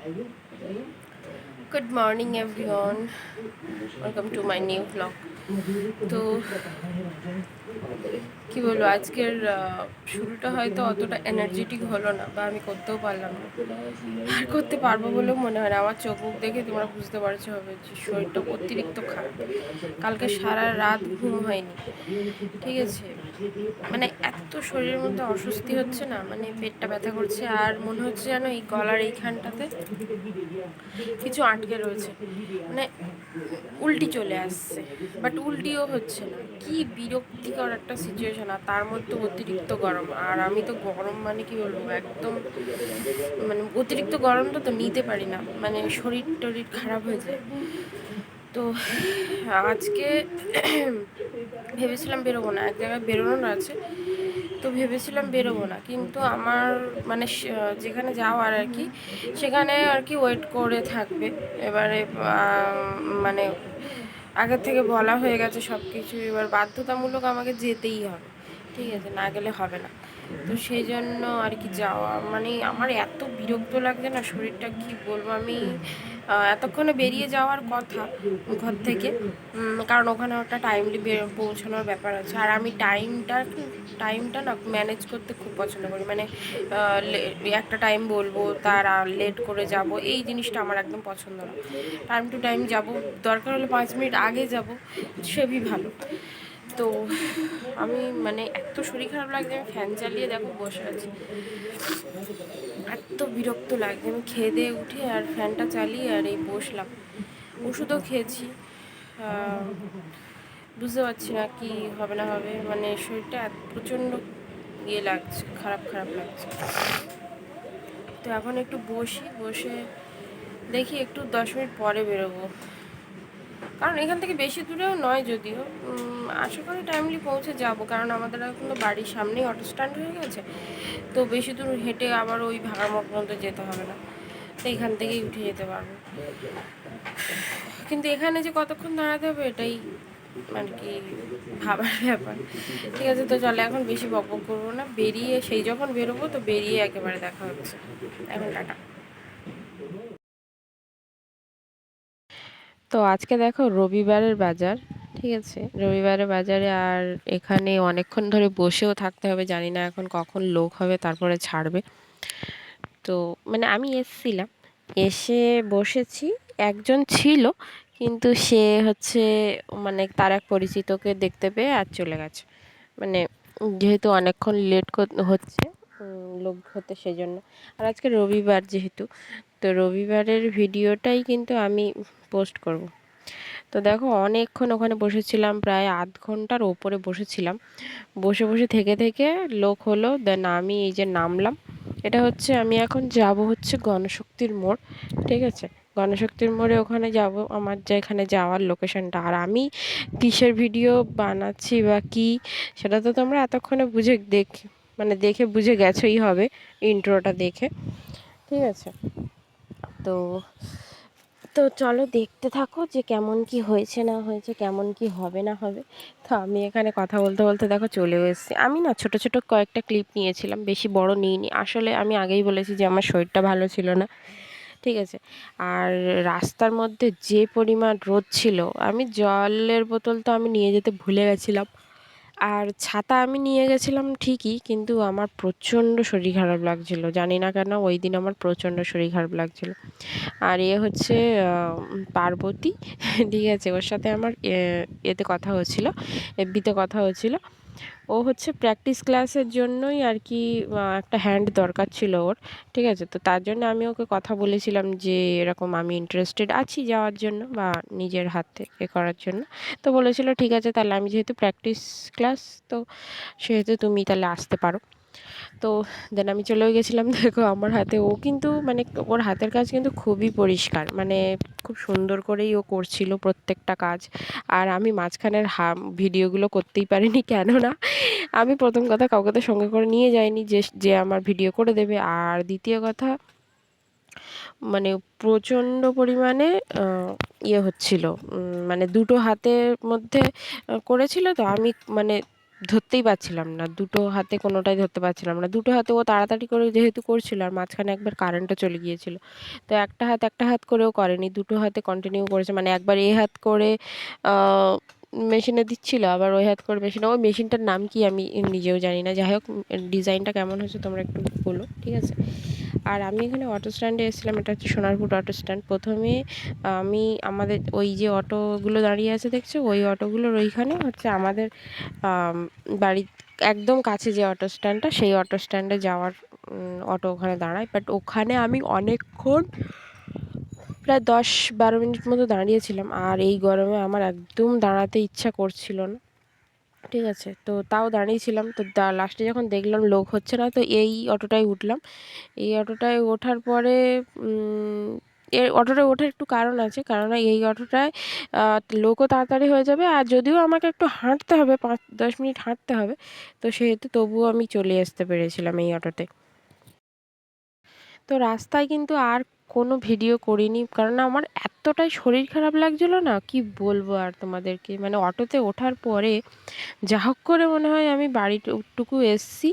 Good morning everyone, welcome to my new vlog. তো কি বলবো, আজকের শুরুটা হয়তো অতটা এনার্জেটিক হলো না, বা আমি করতেও পারলাম না, আর করতে পারবো বলেও মনে হয় না। আমার চোখ মুখ দেখে তোমরা বুঝতে পারছো হবে যে শরীরটা অতিরিক্ত খারাপ। কালকে সারা রাত ঘুম হয়নি, ঠিক আছে? মানে এত শরীরের মধ্যে অস্বস্তি হচ্ছে না, মানে পেটটা ব্যথা করছে, আর মনে হচ্ছে যেন এই গলার এইখানটাতে কিছু আটকে রয়েছে, মানে উল্টি চলে আসছে, বাট উল্টিও হচ্ছে না। কি বিরক্তিকর একটা সিচুয়েশন, আর তার মধ্যে অতিরিক্ত গরম। আর আমি তো গরম মানে কি বলবো, একদম মানে অতিরিক্ত গরমটা তো নিতে পারি না, মানে শরীর টরীর খারাপ হয়ে যায়। তো আজকে ভেবেছিলাম বেরোবো না, এক জায়গায় বেরোনোর আছে, তো ভেবেছিলাম বেরোবো না, কিন্তু আমার মানে যেখানে যাওয়ার আর কি, সেখানে আর কি ওয়েট করে থাকবে। এবারে মানে আগের থেকে বলা হয়ে গেছে সব কিছু, এবার বাধ্যতামূলক আমাকে যেতেই হবে, ঠিক আছে? না গেলে হবে না। তো সেই জন্য আর কি যাওয়া, মানে আমার এত বিরক্ত লাগছে না, শরীরটা কি বলবো। আমি এতক্ষণে বেরিয়ে যাওয়ার কথা ঘর থেকে, কারণ ওখানে একটা টাইমলি পৌঁছানোর ব্যাপার আছে, আর আমি টাইমটা না ম্যানেজ করতে খুব পছন্দ করি। মানে একটা টাইম বলবো, তার লেট করে যাব, এই জিনিসটা আমার একদম পছন্দ না। টাইম টু টাইম যাব, দরকার হলে 5 মিনিট আগে যাব, সেবই ভালো। তো আমি মানে এত শরীর খারাপ লাগছে, আমি ফ্যান চালিয়ে দেখো বসে আছি, এত বিরক্ত লাগছে। আমি খেয়ে দিয়ে উঠে আর ফ্যানটা চালিয়ে আর এই বসলাম, ওষুধও খেয়েছি। বুঝতে পারছি না কি হবে না হবে, মানে শরীরটা প্রচণ্ড ইয়ে লাগছে, খারাপ খারাপ লাগছে। তো এখন একটু বসে দেখি, একটু 10 মিনিট পরে বেরোবো, কারণ এখান থেকে বেশি দূরেও নয় যদিও। আশা করি টাইমলি পৌঁছে যাব, কারণ আমাদের এখন তো বাড়ির সামনেই অটো স্ট্যান্ড হয়ে গেছে, তো বেশি দূর হেঁটে আবার ওই ভাগাড় পর্যন্ত যেতে হবে না, তো এখান থেকেই উঠে যেতে পারবো। কিন্তু এখানে যে কতক্ষণ দাঁড়াতে হবে এটাই আর কি ভাবার ব্যাপার। ঠিক আছে, তো চলে, এখন বেশি বকবক করবো না, বেরিয়ে সেই যখন বেরোবো তো বেরিয়ে একেবারে দেখা হচ্ছে। এখন টাটা। তো আজকে দেখো রবিবারের বাজার, ঠিক আছে? রবিবারের বাজারে, আর এখানে অনেকক্ষণ ধরে বসেও থাকতে হবে, জানি না এখন কখন লোক হবে তারপরে ছাড়বে। তো মানে আমি এসছিলাম, এসে বসেছি, একজন ছিল, কিন্তু সে হচ্ছে মানে তার এক পরিচিতকে দেখতে পেয়ে আর চলে গেছে। মানে যেহেতু অনেকক্ষণ লেট হচ্ছে লোক হতে, সেজন্য। আর আজকে রবিবার যেহেতু, তো রবিবারের ভিডিওটাই কিন্তু আমি পোস্ট করব। তো দেখো অনেকক্ষণ ওখানে বসেছিলাম, প্রায় আধ ঘন্টার ওপরে বসেছিলাম। বসে বসে থেকে থেকে লোক হলো, দেন আমি এই যে নামলাম। এটা হচ্ছে, আমি এখন যাব হচ্ছে গণশক্তির মোড়, ঠিক আছে? গণশক্তির মোড়ে ওখানে যাব, আমার যেখানে যাওয়ার লোকেশনটা। আর আমি কিসের ভিডিও বানাচ্ছি বা কি, সেটা তো তোমরা এতক্ষণে মানে দেখে বুঝে গেছোই হবে, ইন্ট্রোটা দেখে, ঠিক আছে? তো তো চলো দেখতে থাকো যে কেমন কি হয়েছে না হয়েছে, কেমন কি হবে না হবে। তো আমি এখানে কথা বলতে বলতে দেখো চলেও এসেছি। আমি না ছোট ছোট কয়েকটা ক্লিপ নিয়েছিলাম, বেশি বড় নিইনি। আসলে আমি আগেই বলেছি যে আমার শরীরটা ভালো ছিল না, ঠিক আছে? আর রাস্তার মধ্যে যে পরিমাণ রোদ ছিল, আমি জলের বোতল তো আমি নিয়ে যেতে ভুলে গেছিলাম। আর ছাতা আমি নিয়ে গেছিলাম ঠিকই, কিন্তু আমার প্রচণ্ড শরীর খারাপ লাগছিল, জানি না কেন ওই দিন আমার প্রচণ্ড শরীর খারাপ লাগছিল। আর এ হচ্ছে পার্বতী, ঠিক আছে? ওর সাথে আমার এতে কথা হচ্ছিল, এফবিতে কথা হচ্ছিল। ও হচ্ছে প্র্যাকটিস ক্লাসের জন্যই আর কি, একটা হ্যান্ড দরকার ছিল ওর, ঠিক আছে? তো তার জন্য আমি ওকে কথা বলেছিলাম যে এরকম আমি ইন্টারেস্টেড আছি যাওয়ার জন্য, বা নিজের হাতে করার জন্য। তো বলেছিল ঠিক আছে, তাহলে আমি যেহেতু প্র্যাকটিস ক্লাস, তো সেহেতু তুমি তাহলে আসতে পারো। তো দেন আমি চলেও গেছিলাম। দেখো আমার হাতে, ও কিন্তু মানে ওর হাতের কাজ কিন্তু খুবই পরিষ্কার, মানে খুব সুন্দর করেই ও করছিল প্রত্যেকটা কাজ। আর আমি মাঝখানের ভিডিওগুলো করতেই পারিনি, কেননা আমি প্রথম কথা কাউকে তো সঙ্গে করে নিয়ে যাইনি যে যে আমার ভিডিও করে দেবে। আর দ্বিতীয় কথা, মানে প্রচণ্ড পরিমাণে ইয়ে হচ্ছিল, মানে দুটো হাতের মধ্যে করেছিল, তো আমি মানে ধরতেই পারছিলাম না, দুটো হাতে কোনোটাই ধরতে পারছিলাম না। দুটো হাতে ও তাড়াতাড়ি করে যেহেতু করছিল আর মাঝখানে একবার কারেন্টও চলে গিয়েছিল, তো একটা হাত করেও করেনি, দুটো হাতে কন্টিনিউ করেছে। মানে একবার এই হাত করে মেশিনে দিচ্ছিল, আবার ওই হাত করে মেশিনে, ওই মেশিনটার নাম কি আমি নিজেও জানি না। যাই হোক, ডিজাইনটা কেমন হয়েছে তোমরা একটু বলো, ঠিক আছে। আর আমি এখানে অটো স্ট্যান্ডে এসেছিলাম, এটা হচ্ছে সোনারপুর অটো স্ট্যান্ড। প্রথমে আমি আমাদের ওই যে অটোগুলো দাঁড়িয়ে আছে দেখছো, ওই অটোগুলোর ওইখানে হচ্ছে আমাদের বাড়ির একদম কাছে যে অটো স্ট্যান্ডটা, সেই অটো স্ট্যান্ডে যাওয়ার অটো ওখানে দাঁড়ায়। বাট ওখানে আমি অনেকক্ষণ, প্রায় 10-12 মিনিট মতো দাঁড়িয়েছিলাম, আর এই গরমে আমার একদম দাঁড়াতে ইচ্ছা করছিল না, ঠিক আছে। তো তাও দাঁড়িয়েছিলাম, তো লাস্টে যখন দেখলাম লোক হচ্ছে না, তো এই অটোটায় উঠলাম। এই অটোটায় ওঠার পরে এর অটোটায় ওঠার একটু কারণ আছে, কারণ এই অটোটায় লোকও তাড়াতাড়ি হয়ে যাবে, আর যদিও আমাকে একটু হাঁটতে হবে, 5-10 মিনিট হাঁটতে হবে, তো সেহেতু তবুও আমি চলে আসতে পেরেছিলাম এই অটোতে। তো রাস্তায় কিন্তু আর কোনো ভিডিও করিনি, কারণ আমার এতটাই শরীর খারাপ লাগছিল না, কি বলবো আর তোমাদেরকে। মানে অটোতে ওঠার পরে যা হোক করে মনে হয় আমি বাড়িটুকু এসছি,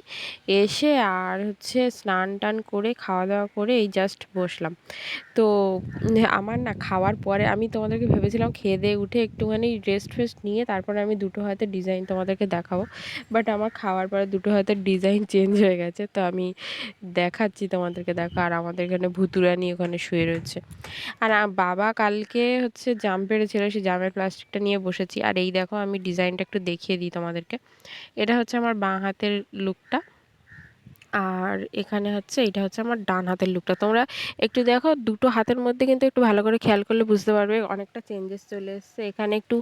এসে আর হচ্ছে স্নান টান করে খাওয়া দাওয়া করে এই জাস্ট বসলাম। তো আমার না খাওয়ার পরে আমি তোমাদেরকে ভেবেছিলাম খেয়ে দিয়ে উঠে একটুখানি রেস্ট ফেস্ট নিয়ে তারপরে আমি দুটো হাতের ডিজাইন তোমাদেরকে দেখাবো, বাট আমার খাওয়ার পরে দুটো হাতের ডিজাইন চেঞ্জ হয়ে গেছে। তো আমি দেখাচ্ছি তোমাদেরকে, দেখো। আর আমাদের এখানে ভুতুড়ানি ওখানে শুয়ে রয়েছে। আর বাবা কালকে হচ্ছে জাম পেড়েছিল, সেই জামের প্লাস্টিকটা নিয়ে বসেছি। আর এই দেখো, আমি ডিজাইনটা একটু দেখিয়ে দিই তোমাদেরকে। এটা হচ্ছে আমার বাঁ হাতের লুকটা, আর এখানে হচ্ছে এটা হচ্ছে আমার ডান হাতের লুকটা। তোমরা একটু দেখো, দুটো হাতের মধ্যে কিন্তু একটু ভালো করে খেয়াল করলে বুঝতে পারবে অনেকটা চেঞ্জেস চলে এসছে। এখানে একটু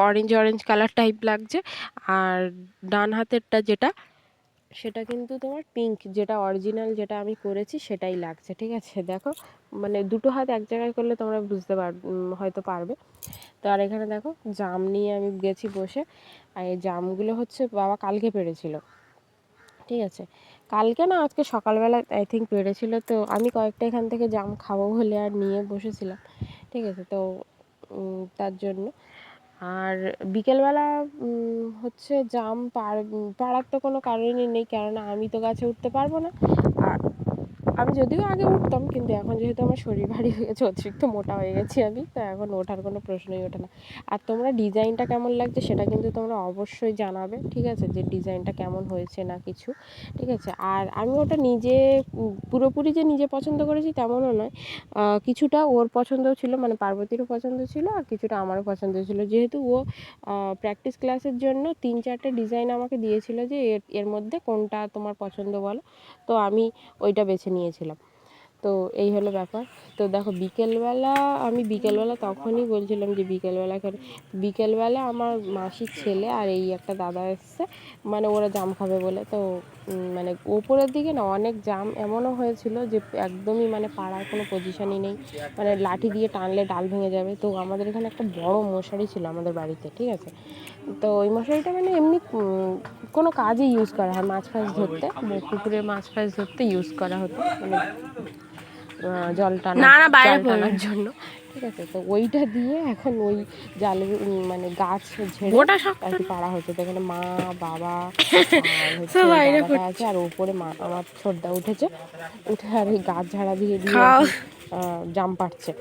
অরেঞ্জ অরেঞ্জ কালার টাইপ লাগছে, আর ডান হাতেরটা যেটা, সেটা কিন্তু তোমার পিঙ্ক, যেটা অরিজিনাল যেটা আমি করেছি সেটাই লাগছে, ঠিক আছে। দেখো, মানে দুটো হাত এক জায়গায় করলে তোমরা বুঝতে হয়তো পারবে। তো আর এখানে দেখো, জাম নিয়ে আমি গেছি বসে। আর এই জামগুলো হচ্ছে বাবা কালকে পেড়েছিল, ঠিক আছে। কালকে না, আজকে সকালবেলা আই থিঙ্ক পেড়েছিল। তো আমি কয়েকটা এখান থেকে জাম খাবো বলে আর নিয়ে বসেছিলাম, ঠিক আছে। তো তার জন্য। আর বিকেলবেলা হচ্ছে জাম পাড়ার তো কোনো কারণই নেই, কেননা আমি তো গাছে উঠতে পারবো না। আর আমি যদিও আগে উঠতাম, কিন্তু এখন যেহেতু আমার শরীর ভারী হয়ে গেছে, অতিরিক্ত মোটা হয়ে গেছি আমি, তো এখন ওঠার কোনো প্রশ্নই ওঠে না। আর তোমরা ডিজাইনটা কেমন লাগছে সেটা কিন্তু তোমরা অবশ্যই জানাবে, ঠিক আছে, যে ডিজাইনটা কেমন হয়েছে না কিছু, ঠিক আছে। আর আমি ওটা নিজে পুরোপুরি যে নিজে পছন্দ করেছি তেমনও নয়, কিছুটা ওর পছন্দও ছিল, মানে পার্বতীরও পছন্দ ছিল, আর কিছুটা আমারও পছন্দ ছিল। যেহেতু ও প্র্যাকটিস ক্লাসের জন্য 3-4টে ডিজাইন আমাকে দিয়েছিল, যে এর মধ্যে কোনটা তোমার পছন্দ বলো, তো আমি ওইটা বেছে নিয়েছিলাম। তো এই হলো ব্যাপার। তো দেখো, বিকেলবেলা তখনই বলছিলাম যে বিকেলবেলা আমার মাসির ছেলে আর এই একটা দাদা এসছে, মানে ওরা জাম খাবে বলে। তো মানে ওপরের দিকে না অনেক জাম এমনও হয়েছিল যে একদমই মানে পাড়ার কোনো পজিশনই নেই, মানে লাঠি দিয়ে টানলে ডাল ভেঙে যাবে। তো আমাদের এখানে একটা বড় মশারি ছিল আমাদের বাড়িতে, ঠিক আছে। তো ওই মশারিটা মানে এমনি কোনো কাজে ইউজ করা হয়, মাছ ফাছ ধরতে, পুকুরের মাছ ফাছ ধরতে ইউজ করা হতো, মানে জল টানার জন্য, ঠিক আছে। তো ওইটা দিয়ে এখন ওই জালের মানে গাছ ঝেড়ে আর কি পাড়া হচ্ছে। তো এখানে মা, বাবা আর হচ্ছে দাদাটা আছে, আর ওপরে মা আমার ছোটদা উঠেছে, উঠে আর এই গাছ ঝাড়া দিয়ে দিয়ে আর কি জাম পাড়ছে।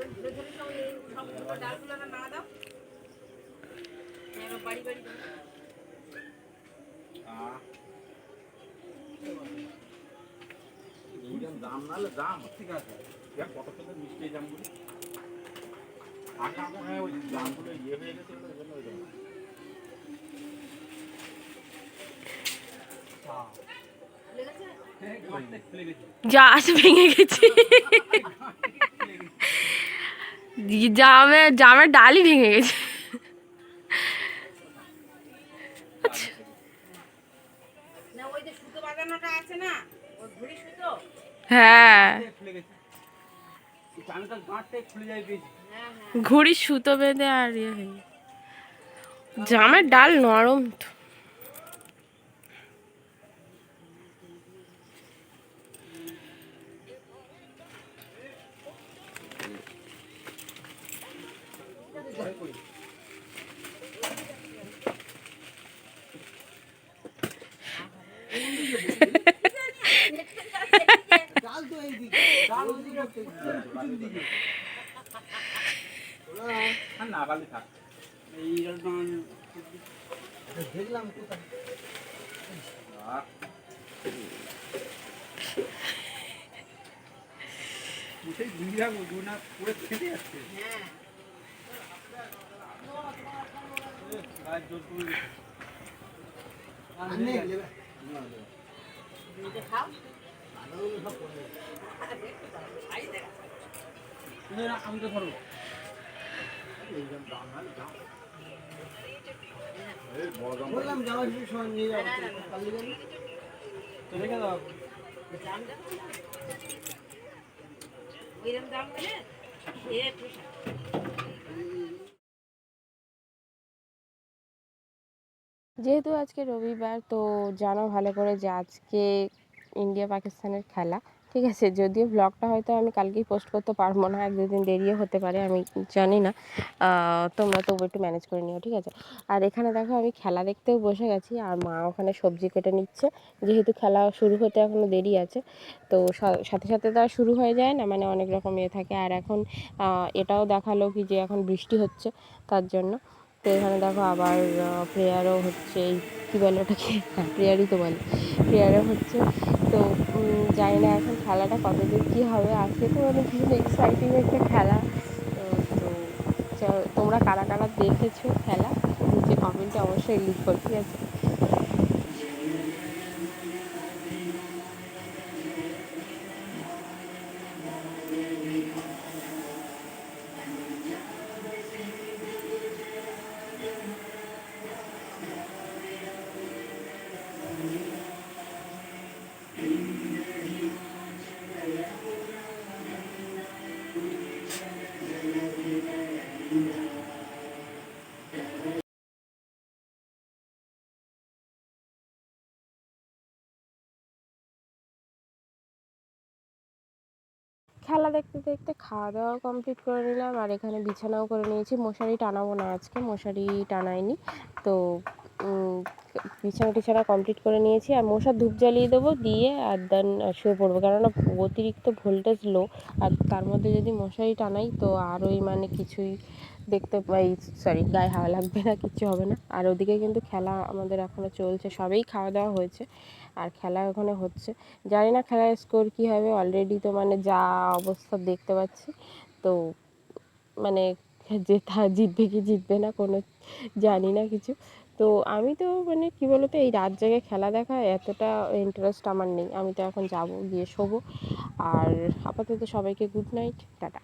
গাছ ভেঙে গেছে, জামের ডালই ভেঙে গেছে। হ্যাঁ, ঘুড়ির সুতো বেঁধে আর জামের ডাল নরম তো। আমি তো ধরো বললাম জামা সময় নিয়ে যাবো রেখে দাও যেহেতু আজকে রবিবার তো জানো ভালো করে যে আজকে ইন্ডিয়া পাকিস্তানের খেলা, ঠিক আছে? যদিও ব্লগটা হয়তো আমি কালকেই পোস্ট করতে পারবো না, 1-2 দিন দেরিও হতে পারে, আমি জানি না। তোমরা তবু একটু ম্যানেজ করে নিও, ঠিক আছে? আর এখানে দেখো আমি খেলা দেখতেও বসে গেছি, আর মা ওখানে সবজি কেটে নিচ্ছে। যেহেতু খেলা শুরু হতে এখনও দেরি আছে, তো সাথে সাথে তো আর শুরু হয়ে যায় না, মানে অনেক রকম ইয়ে থাকে। আর এখন এটাও দেখালো কি যে এখন বৃষ্টি হচ্ছে, তার জন্য। তো এখানে দেখো আবার প্রেয়ারও হচ্ছে, এই কী বলে ওটাকে, হ্যাঁ প্রেয়ারই তো বলে, প্রেয়ারও হচ্ছে। তো জানি না এখন খেলাটা কতদূর কী হবে। আজকে তো মানে ভীষণ এক্সাইটিং একটা খেলা। তো তোমরা কারা কারা দেখেছো খেলা, নিচে কমেন্টে অবশ্যই লিখো, ঠিক আছে? খেলা দেখতে দেখতে খাওয়া দাওয়া কমপ্লিট করে নিলাম, আর এখানে বিছানাও করে নিয়েছি। মশারি টানাবো না আজকে, মশারি টানাইনি। তো বিছানা টিছানা কমপ্লিট করে নিয়েছি, আর মশার ধূপ জ্বালিয়ে দেবো, দিয়ে আর দেন শুয়ে পড়বো। কেননা অতিরিক্ত ভোল্টেজ লো, আর তার মধ্যে যদি মশারি টানাই তো আরোই মানে কিছুই দেখতে পাই, সরি গায়ে হাওয়া লাগবে না, কিচ্ছু হবে না। আর ওদিকে কিন্তু খেলা আমাদের এখনও চলছে, সবেই খাওয়া দাওয়া হয়েছে আর খেলা ওখানে হচ্ছে। জানি না খেলার স্কোর কী হবে, অলরেডি তো মানে যা অবস্থা দেখতে পাচ্ছি, তো মানে জিতবে কি জিতবে না কোনো জানি না কিছু। তো আমি তো মানে কী বলতো, এই রাত জেগে খেলা দেখা এতটা ইন্টারেস্ট আমার নেই। আমি তো এখন যাবো, গিয়ে শোবো। আর আপাতত সবাইকে গুড নাইট, টাটা।